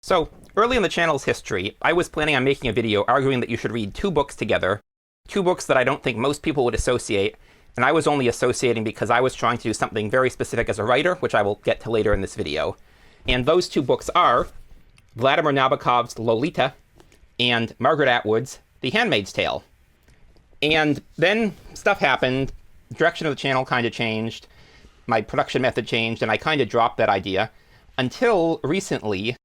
So, early in the channel's history, I was planning on making a video arguing that you should read two books together, two books that I don't think most people would associate, and I was only associating because I was trying to do something very specific as a writer, which I will get to later in this video. And those two books are Vladimir Nabokov's Lolita and Margaret Atwood's The Handmaid's Tale. And then stuff happened, direction of the channel kind of changed, my production method changed, and I kind of dropped that idea, until recently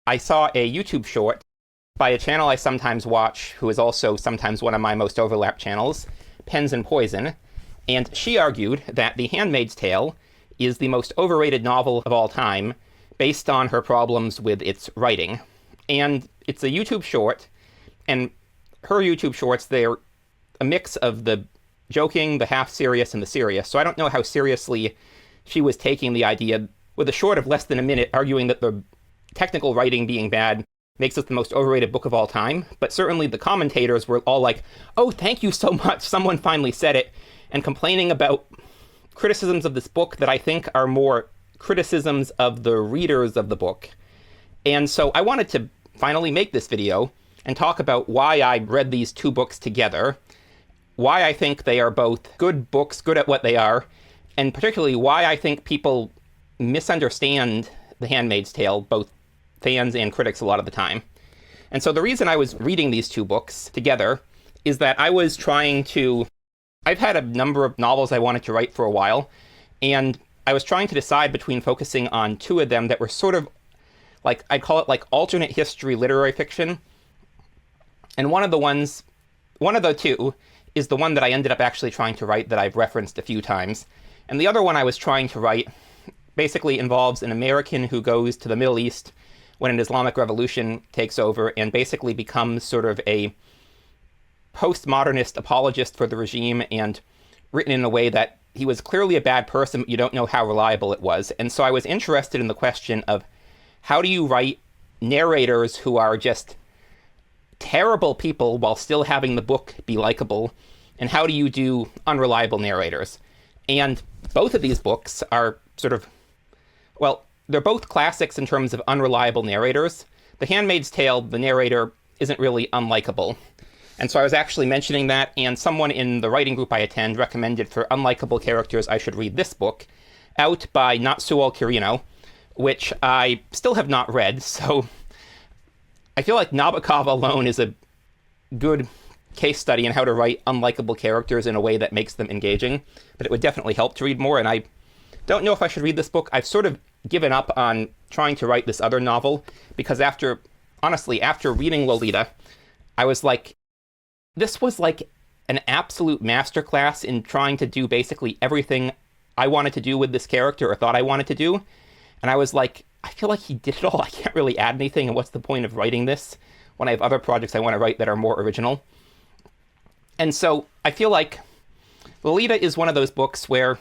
I saw a YouTube short by a channel I sometimes watch, who is also sometimes one of my most overlapped channels, Pens and Poison, and she argued that The Handmaid's Tale is the most overrated novel of all time, based on her problems with its writing. And it's a YouTube short, and her YouTube shorts, they're a mix of the joking, the half-serious, and the serious, so I don't know how seriously she was taking the idea, with a short of less than a minute arguing that the technical writing being bad makes it the most overrated book of all time, but certainly the commentators were all like, oh, thank you so much, someone finally said it, and complaining about criticisms of this book that I think are more criticisms of the readers of the book. And so I wanted to finally make this video and talk about why I read these two books together, why I think they are both good books, good at what they are, and particularly why I think people misunderstand The Handmaid's Tale, both fans and critics a lot of the time. And so the reason I was reading these two books together is that I was trying to... I've had a number of novels I wanted to write for a while, and I was trying to decide between focusing on two of them that were sort of, like, I'd call it like alternate history literary fiction. And one of the two is the one that I ended up actually trying to write that I've referenced a few times. And the other one I was trying to write basically involves an American who goes to the Middle East when an Islamic revolution takes over and basically becomes sort of a postmodernist apologist for the regime, and written in a way that he was clearly a bad person, but you don't know how reliable it was. And so I was interested in the question of how do you write narrators who are just terrible people while still having the book be likable, and how do you do unreliable narrators? And both of these books are sort of, well, they're both classics in terms of unreliable narrators. The Handmaid's Tale, the narrator isn't really unlikable. And so I was actually mentioning that, and someone in the writing group I attend recommended for unlikable characters I should read this book, out by Natsuo Kirino, which I still have not read, so I feel like Nabokov alone is a good case study in how to write unlikable characters in a way that makes them engaging, but it would definitely help to read more, and I don't know if I should read this book. I've sort of given up on trying to write this other novel, because honestly, after reading Lolita, I was like, this was like an absolute masterclass in trying to do basically everything I wanted to do with this character, or thought I wanted to do. And I was like, I feel like he did it all. I can't really add anything, and what's the point of writing this when I have other projects I want to write that are more original? And so I feel like Lolita is one of those books where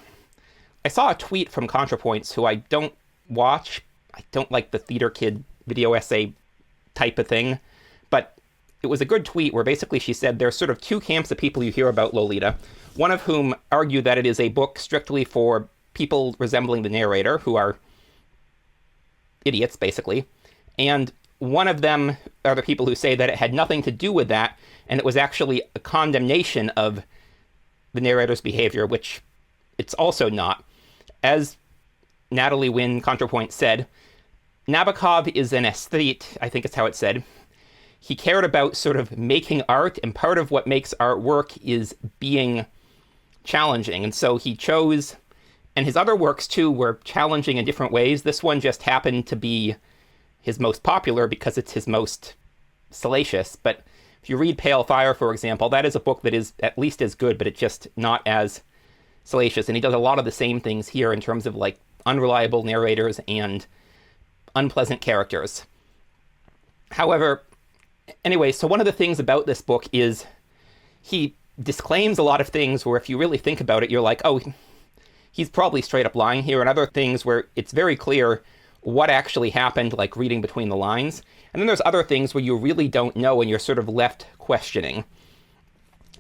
I saw a tweet from ContraPoints, who I don't watch. I don't like the theater kid video essay type of thing, but it was a good tweet where basically she said there's sort of two camps of people you hear about Lolita, one of whom argue that it is a book strictly for people resembling the narrator, who are idiots, basically. And one of them are the people who say that it had nothing to do with that, and it was actually a condemnation of the narrator's behavior, which it's also not. As Natalie Wynn, ContraPoint, said, Nabokov is an aesthete, I think it's how it said. He cared about sort of making art, and part of what makes art work is being challenging. And so he chose, and his other works too were challenging in different ways. This one just happened to be his most popular because it's his most salacious. But if you read Pale Fire, for example, that is a book that is at least as good, but it's just not as salacious. And he does a lot of the same things here in terms of like unreliable narrators and unpleasant characters. However, anyway, so one of the things about this book is he disclaims a lot of things where if you really think about it, you're like, oh, he's probably straight up lying here, and other things where it's very clear what actually happened, like reading between the lines. And then there's other things where you really don't know and you're sort of left questioning.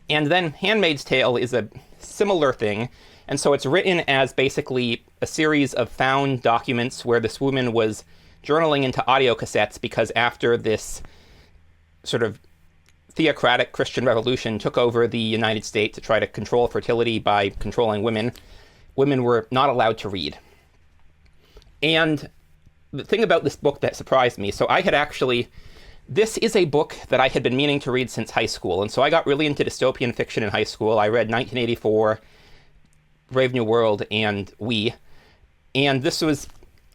And then Handmaid's Tale is a similar thing. And so it's written as basically a series of found documents where this woman was journaling into audio cassettes because after this sort of theocratic Christian revolution took over the United States to try to control fertility by controlling women, women were not allowed to read. And the thing about this book that surprised me, so I had actually, this is a book that I had been meaning to read since high school. And so I got really into dystopian fiction in high school. I read 1984, Brave New World, and We. And this was,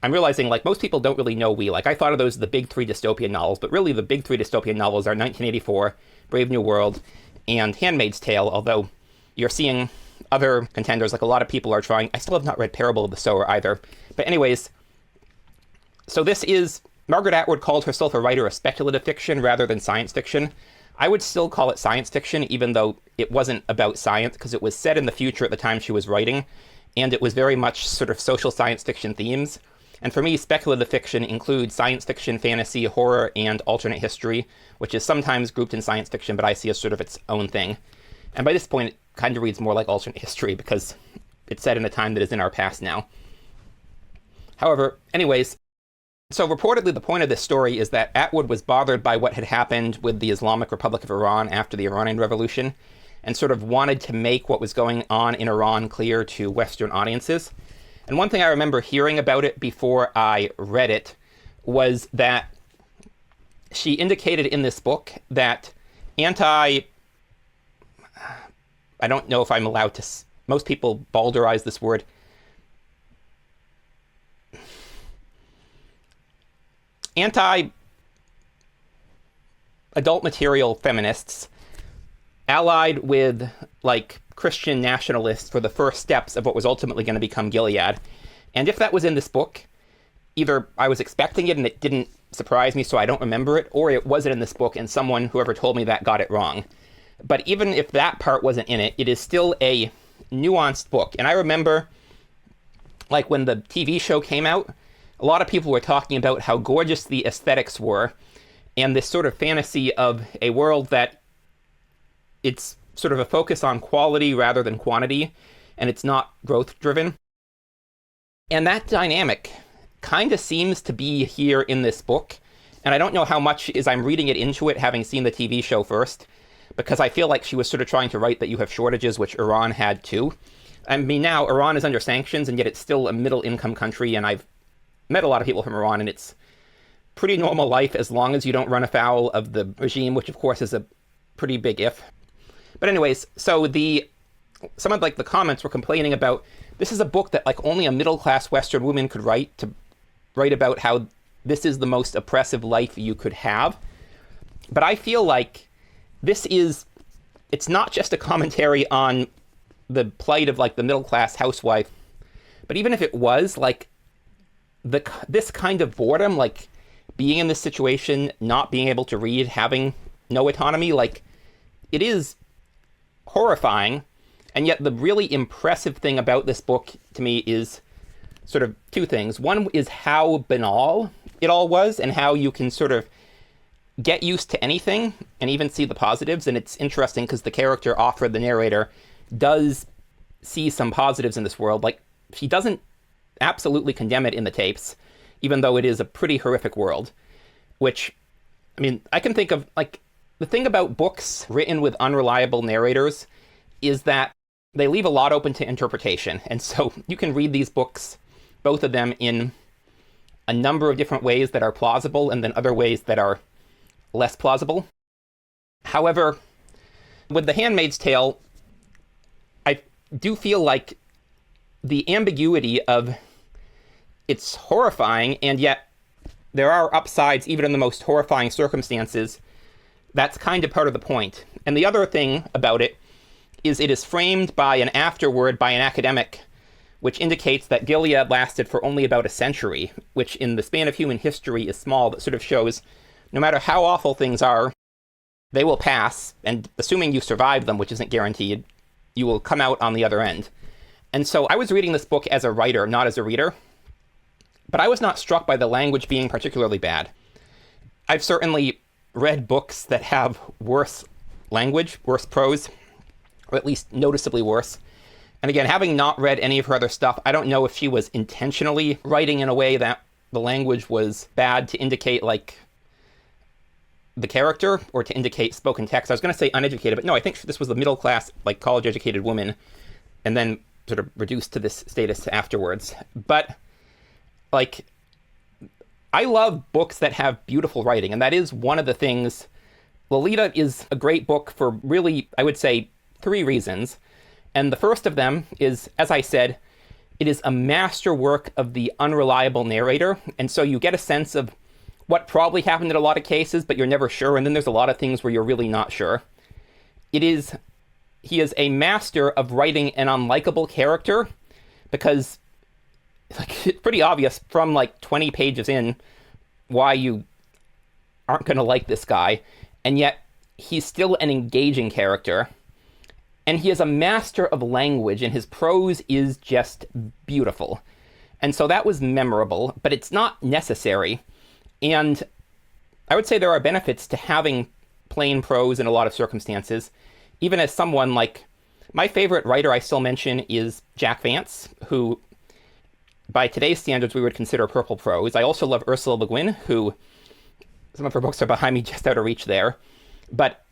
I'm realizing, like, most people don't really know We. Like, I thought of those as the big three dystopian novels, but really the big three dystopian novels are 1984, Brave New World, and Handmaid's Tale, although you're seeing other contenders, like a lot of people are trying. I still have not read Parable of the Sower either. But anyways, so this is, Margaret Atwood called herself a writer of speculative fiction rather than science fiction. I would still call it science fiction, even though it wasn't about science, because it was set in the future at the time she was writing, and it was very much sort of social science fiction themes. And for me, speculative fiction includes science fiction, fantasy, horror, and alternate history, which is sometimes grouped in science fiction, but I see as sort of its own thing. And by this point, it kind of reads more like alternate history because it's set in a time that is in our past now. However, anyways, so reportedly the point of this story is that Atwood was bothered by what had happened with the Islamic Republic of Iran after the Iranian Revolution, and sort of wanted to make what was going on in Iran clear to Western audiences. And one thing I remember hearing about it before I read it was that she indicated in this book that I don't know if I'm allowed to, most people balderize this word. Anti-adult material feminists allied with, like, Christian nationalists for the first steps of what was ultimately going to become Gilead. And if that was in this book, either I was expecting it and it didn't surprise me so I don't remember it, or it wasn't in this book and someone, whoever told me that, got it wrong. But even if that part wasn't in it, it is still a nuanced book. And I remember, like, when the TV show came out, a lot of people were talking about how gorgeous the aesthetics were, and this sort of fantasy of a world that it's sort of a focus on quality rather than quantity, and it's not growth-driven. And that dynamic kind of seems to be here in this book, and I don't know how much is I'm reading it into it, having seen the TV show first, because I feel like she was sort of trying to write that you have shortages, which Iran had too. I mean, now Iran is under sanctions, and yet it's still a middle-income country, and I've met a lot of people from Iran, and it's pretty normal life as long as you don't run afoul of the regime, which of course is a pretty big if. But anyways, so some of, like, the comments were complaining about, this is a book that, like, only a middle-class Western woman could write about how this is the most oppressive life you could have. But I feel like it's not just a commentary on the plight of, like, the middle-class housewife, but even if it was, like, this kind of boredom, like, being in this situation, not being able to read, having no autonomy, like, it is horrifying. And yet the really impressive thing about this book to me is sort of two things. One is how banal it all was and how you can sort of get used to anything and even see the positives. And it's interesting because the character, Offred, the narrator, does see some positives in this world. Like, she doesn't absolutely condemn it in the tapes, even though it is a pretty horrific world, which, I mean, I can think of, like, the thing about books written with unreliable narrators is that they leave a lot open to interpretation. And so you can read these books, both of them, in a number of different ways that are plausible and then other ways that are less plausible. However, with The Handmaid's Tale, I do feel like the ambiguity of it's horrifying, and yet there are upsides even in the most horrifying circumstances. That's kind of part of the point. And the other thing about it is framed by an afterword by an academic, which indicates that Gilead lasted for only about a century, which in the span of human history is small, but sort of shows no matter how awful things are, they will pass, and assuming you survive them, which isn't guaranteed, you will come out on the other end. And so I was reading this book as a writer, not as a reader, but I was not struck by the language being particularly bad. I've certainly read books that have worse language, worse prose, or at least noticeably worse. And again, having not read any of her other stuff, I don't know if she was intentionally writing in a way that the language was bad to indicate like the character or to indicate spoken text. I was going to say uneducated, but no, I think this was the middle class, like college educated woman, and then sort of reduced to this status afterwards. But like, I love books that have beautiful writing, and that is one of the things. Lolita is a great book for really, I would say, 3 reasons. And the first of them is, as I said, it is a masterwork of the unreliable narrator. And so you get a sense of what probably happened in a lot of cases, but you're never sure. And then there's a lot of things where you're really not sure. He is a master of writing an unlikable character, because like, it's pretty obvious from like 20 pages in why you aren't going to like this guy. And yet he's still an engaging character. And he is a master of language, and his prose is just beautiful. And so that was memorable, but it's not necessary. And I would say there are benefits to having plain prose in a lot of circumstances. Even as someone like, my favorite writer I still mention is Jack Vance, who by today's standards we would consider purple prose. I also love Ursula Le Guin, who some of her books are behind me just out of reach there. But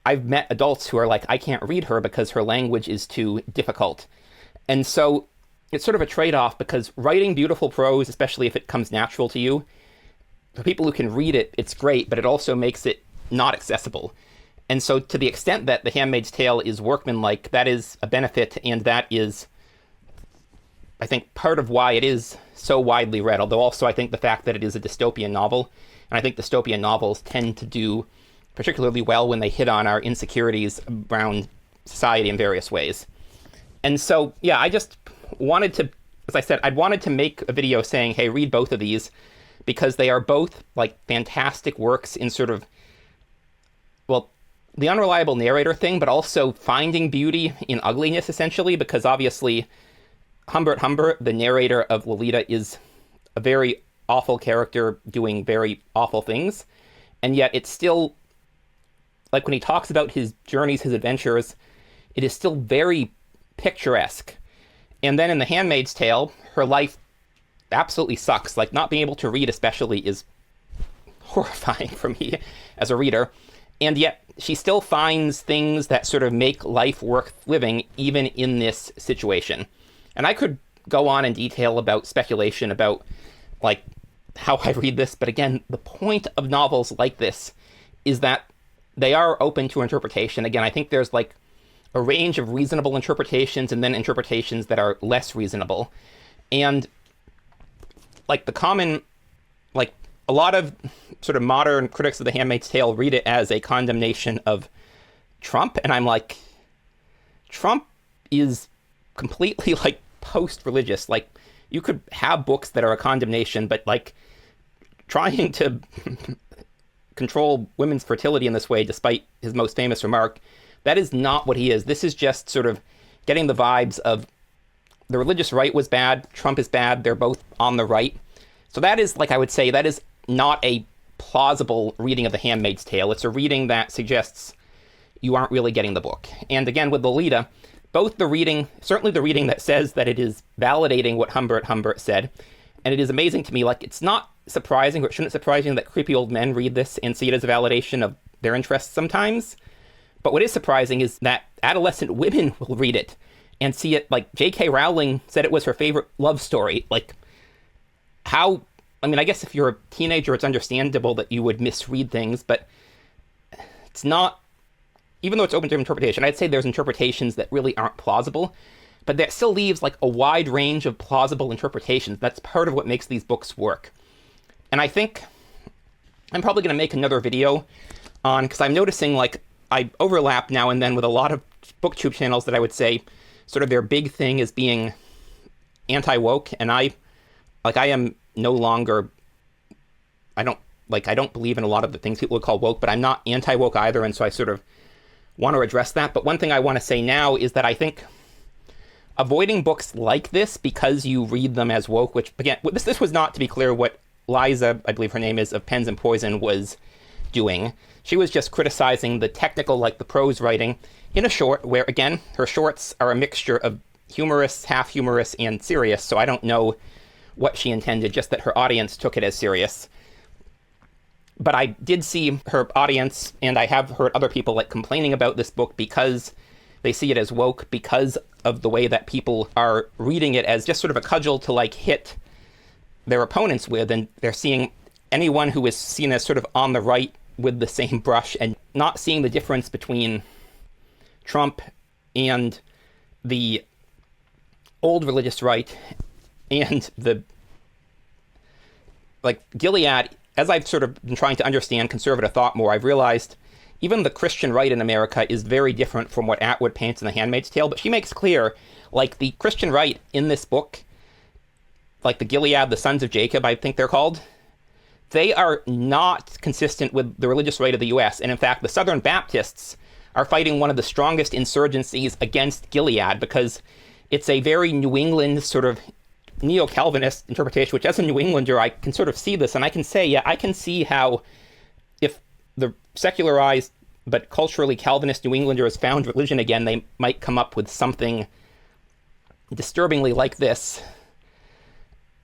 I've met adults who are like, I can't read her because her language is too difficult. And so it's sort of a trade-off, because writing beautiful prose, especially if it comes natural to you, for people who can read it, it's great, but it also makes it not accessible. And so to the extent that The Handmaid's Tale is workmanlike, that is a benefit, and that is, I think, part of why it is so widely read, although also I think the fact that it is a dystopian novel, and I think dystopian novels tend to do particularly well when they hit on our insecurities around society in various ways. And so, yeah, I just wanted to, as I said, I'd wanted to make a video saying, hey, read both of these, because they are both like fantastic works in sort of, well, the unreliable narrator thing, but also finding beauty in ugliness, essentially, because obviously Humbert Humbert, the narrator of Lolita, is a very awful character doing very awful things. And yet it's still, like when he talks about his journeys, his adventures, it is still very picturesque. And then in The Handmaid's Tale, her life absolutely sucks. Like, not being able to read especially is horrifying for me as a reader. And yet she still finds things that sort of make life worth living, even in this situation. And I could go on in detail about speculation about like how I read this, but again, the point of novels like this is that they are open to interpretation. Again, I think there's like a range of reasonable interpretations and then interpretations that are less reasonable. And like the common, like a lot of sort of modern critics of The Handmaid's Tale read it as a condemnation of Trump. And I'm like, Trump is completely like post-religious. Like, you could have books that are a condemnation, but like trying to control women's fertility in this way, despite his most famous remark, that is not what he is. This is just sort of getting the vibes of the religious right was bad, Trump is bad, they're both on the right. So that is, like I would say, that is not a plausible reading of The Handmaid's Tale. It's a reading that suggests you aren't really getting the book. And again, with Lolita, both the reading, certainly the reading that says that it is validating what Humbert Humbert said, and it is amazing to me, like, it's not surprising, or it shouldn't surprise you that creepy old men read this and see it as a validation of their interests sometimes. But what is surprising is that adolescent women will read it and see it, like, J.K. Rowling said it was her favorite love story. Like, how, I mean, I guess if you're a teenager, it's understandable that you would misread things, but it's not, even though it's open to interpretation, I'd say there's interpretations that really aren't plausible, but that still leaves like a wide range of plausible interpretations. That's part of what makes these books work. And I think I'm probably going to make another video on, because I'm noticing like I overlap now and then with a lot of booktube channels that I would say sort of their big thing is being anti-woke, and I am no longer, I don't believe in a lot of the things people would call woke, but I'm not anti-woke either, and so I sort of want to address that. But one thing I want to say now is that I think avoiding books like this because you read them as woke, which again, this was not, to be clear, what Liza, I believe her name is, of Pens and Poison was doing. She was just criticizing the technical, like the prose writing in a short where, again, her shorts are a mixture of humorous, half humorous, and serious. So I don't know what she intended, just that her audience took it as serious. But I did see her audience, and I have heard other people like complaining about this book because they see it as woke, because of the way that people are reading it as just sort of a cudgel to like hit their opponents with, and they're seeing anyone who is seen as sort of on the right with the same brush and not seeing the difference between Trump and the old religious right and the like Gilead. As I've sort of been trying to understand conservative thought more, I've realized even the Christian right in America is very different from what Atwood paints in The Handmaid's Tale. But she makes clear, like, the Christian right in this book, like the Gilead, the Sons of Jacob, I think they're called, they are not consistent with the religious right of the U.S. And in fact, the Southern Baptists are fighting one of the strongest insurgencies against Gilead because it's a very New England sort of neo-Calvinist interpretation, which as a New Englander, I can sort of see this, and I can say, yeah, I can see how if the secularized but culturally Calvinist New Englanders found religion again, they might come up with something disturbingly like this.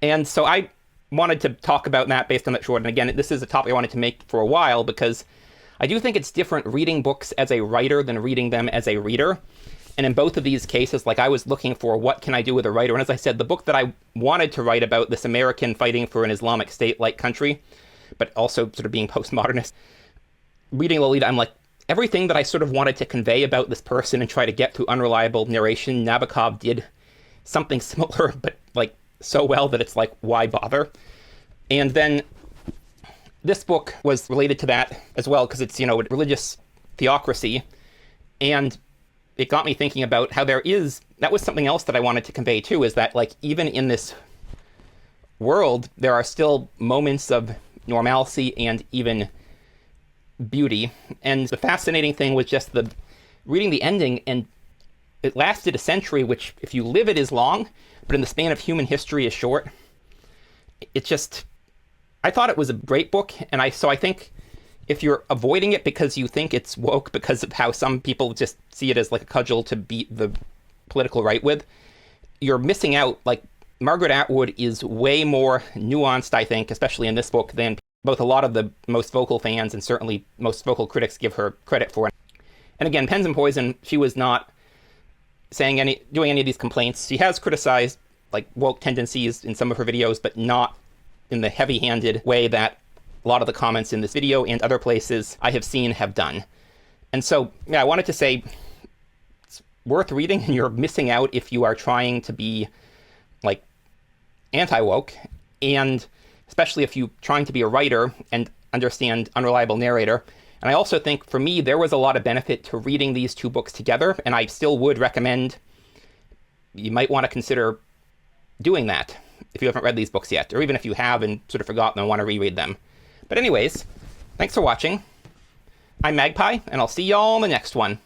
And so I wanted to talk about that based on that short. And again, this is a topic I wanted to make for a while because I do think it's different reading books as a writer than reading them as a reader. And in both of these cases, like I was looking for what can I do with a writer. And as I said, the book that I wanted to write about this American fighting for an Islamic State-like country, but also sort of being postmodernist, reading Lolita, I'm like, everything that I sort of wanted to convey about this person and try to get through unreliable narration, Nabokov did something similar, but like so well that it's like, why bother? And then this book was related to that as well, because it's, you know, religious theocracy. And it got me thinking about how that was something else that I wanted to convey too, is that like, even in this world, there are still moments of normalcy and even beauty. And the fascinating thing was just reading the ending, and it lasted a century, which if you live it is long, but in the span of human history is short. I thought it was a great book, and I think if you're avoiding it because you think it's woke because of how some people just see it as like a cudgel to beat the political right with, you're missing out. Like, Margaret Atwood is way more nuanced, I think, especially in this book, than both a lot of the most vocal fans and certainly most vocal critics give her credit for. And again, Pens and Poison, she was not doing any of these complaints. She has criticized like woke tendencies in some of her videos, but not in the heavy-handed way that a lot of the comments in this video and other places I have seen have done. And so, yeah, I wanted to say it's worth reading, and you're missing out if you are trying to be like anti-woke, and especially if you're trying to be a writer and understand unreliable narrator. And I also think, for me, there was a lot of benefit to reading these two books together, and I still would recommend you might want to consider doing that if you haven't read these books yet, or even if you have and sort of forgotten and want to reread them. But anyways, thanks for watching. I'm Magpie, and I'll see y'all in the next one.